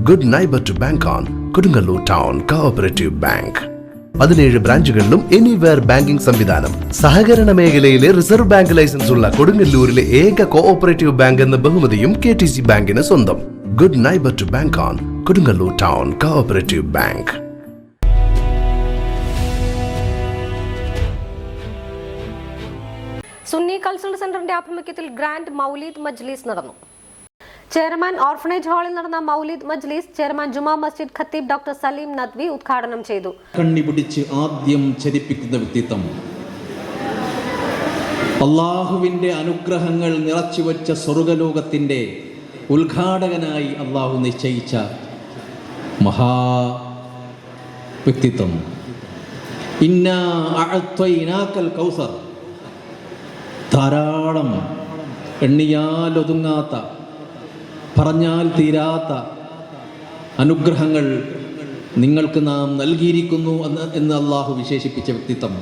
Good neighbour to bank on Kodungallur town cooperative bank. 17 ബ്രാഞ്ചുകളിലും anywhere banking സംവിധാനം. സഹകരണ മേഖലയിലെ റിസർവ് ബാങ്ക് ലൈസൻസ് ഉള്ള കൊടുങ്ങല്ലൂരിലെ ഏക കോഓപ്പറേറ്റീവ് ബാങ്ക് എന്ന ബഹുമതിയും KTC ബാങ്കിന് സ്വന്തം. Good neighbour to bank on Kodungallur town cooperative bank. Sunni cultural സെന്ററിന്റെ ആഭിമുഖ്യത്തിൽ ഗ്രാൻഡ് മൗലീദ് മജ്ലിസ് നടന്നു. ചെയർമാൻ ഓർഫനേജ് ഹാളിൽ നടന്ന മൗലീദ് മജ്ലിസ് ചെയർമാൻ ജുമാ മസ്ജിദ് ഖത്തീബ് ഡോക്ടർ സലീം നദ്വി ഉദ്ഘാടനം ചെയ്തു. കണ്ണിപിടിച്ച് ആദ്യം ചരിപ്പിക്കുന്ന വ്യക്തിത്വം, അള്ളാഹുവിന്റെ അനുഗ്രഹങ്ങൾ നിറച്ചുവെച്ച സ്വർഗലോകത്തിന്റെ ഉദ്ഘാടകനായി അള്ളാഹു നിശ്ചയിച്ച മഹാ വ്യക്തിത്വം. ഇന്നാ അഅ്തൈനാകൽ കൗസർ, ധാരാളം എണ്ണിയാലൊതുങ്ങാത്ത പറഞ്ഞാൽ തീരാത്ത അനുഗ്രഹങ്ങൾ നിങ്ങൾക്ക് നാം നൽകിയിരിക്കുന്നു എന്ന് അള്ളാഹു വിശേഷിപ്പിച്ച വ്യക്തിത്വം.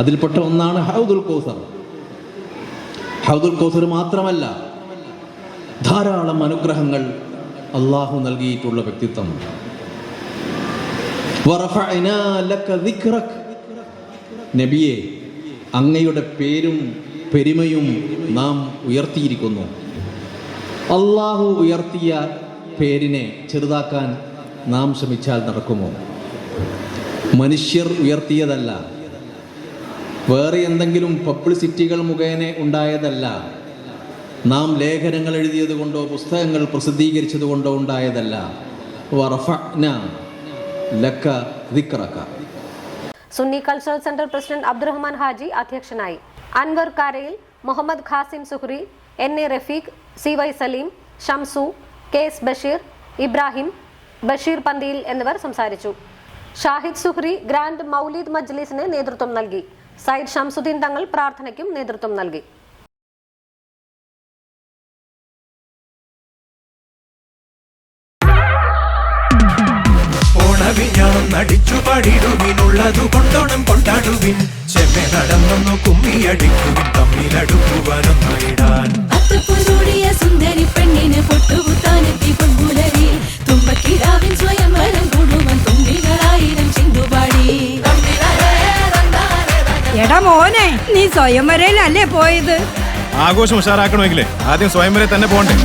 അതിൽപ്പെട്ട ഒന്നാണ് ഹൗദുൽ കൗസർ. ഹൗദുൽ കൗസർ മാത്രമല്ല, ധാരാളം അനുഗ്രഹങ്ങൾ അള്ളാഹു നൽകിയിട്ടുള്ള വ്യക്തിത്വം. വറഫഅനാ ലക ദിക്റക്, നബിയെ അങ്ങയുടെ പേരും പെരുമയും നാം ഉയർത്തിയിരിക്കുന്നു. അള്ളാഹു ഉയർത്തിയ പേരിനെ ചെറുതാക്കാൻ നാം ശ്രമിച്ചാൽ നടക്കുമോ? മനുഷ്യർ ഉയർത്തിയതല്ല, വേറെ എന്തെങ്കിലും പബ്ലിസിറ്റികൾ മുഖേന ഉണ്ടായതല്ല, നാം ലേഖനങ്ങൾ എഴുതിയത് കൊണ്ടോ പുസ്തകങ്ങൾ പ്രസിദ്ധീകരിച്ചത് കൊണ്ടോ ഉണ്ടായതല്ല. വറഫഅനാ ലക ദിക്റക. Sunni cultural centre president Abdurahman Haji അധ്യക്ഷനായി. Anwar Karayil, Muhammad Qasim Suhri, NA Rafeeq, CY Saleem, Shamsu, KS Basheer, Ibrahim, Basheer Panthiyil എന്നിവർ സംസാരിച്ചു. ഷാഹിദ് സുഹ്രി ഗ്രാൻഡ് മൗലീദ് മജ്ലിസിന് നേതൃത്വം നൽകി. സയ്യിദ് ഷംസുദ്ദീൻ തങ്ങൾ പ്രാർത്ഥനയ്ക്കും നേതൃത്വം നൽകി. ഓണവിഞ്ഞാണം നടിച്ചു പാടിടുവിനുള്ളതു കൊണ്ടോണം കൊണ്ടാടുവിൻ. ചെമ്മെ നടന്നൊന്നു കുമ്മിയടിക്കുവിൻ, തമ്മിലടുക്കുവാനൊന്നിടാൻ. സുന്ദരി പെണ്ണിന് പൊട്ടുകുത്താനെത്തി പൊൻപുലരി, തുമ്പക്കിടാവിൻ സ്വയംവരം കൂടുവൻ തുമ്പികളായിരം ചിന്തുപാടി. എടാ മോനെ, നീ സ്വയംവരയിലല്ലേ പോയത്? ആഘോഷം ഉഷാറാക്കണമെങ്കിലേ ആദ്യം സ്വയംവരെ തന്നെ പോകണ്ടേ?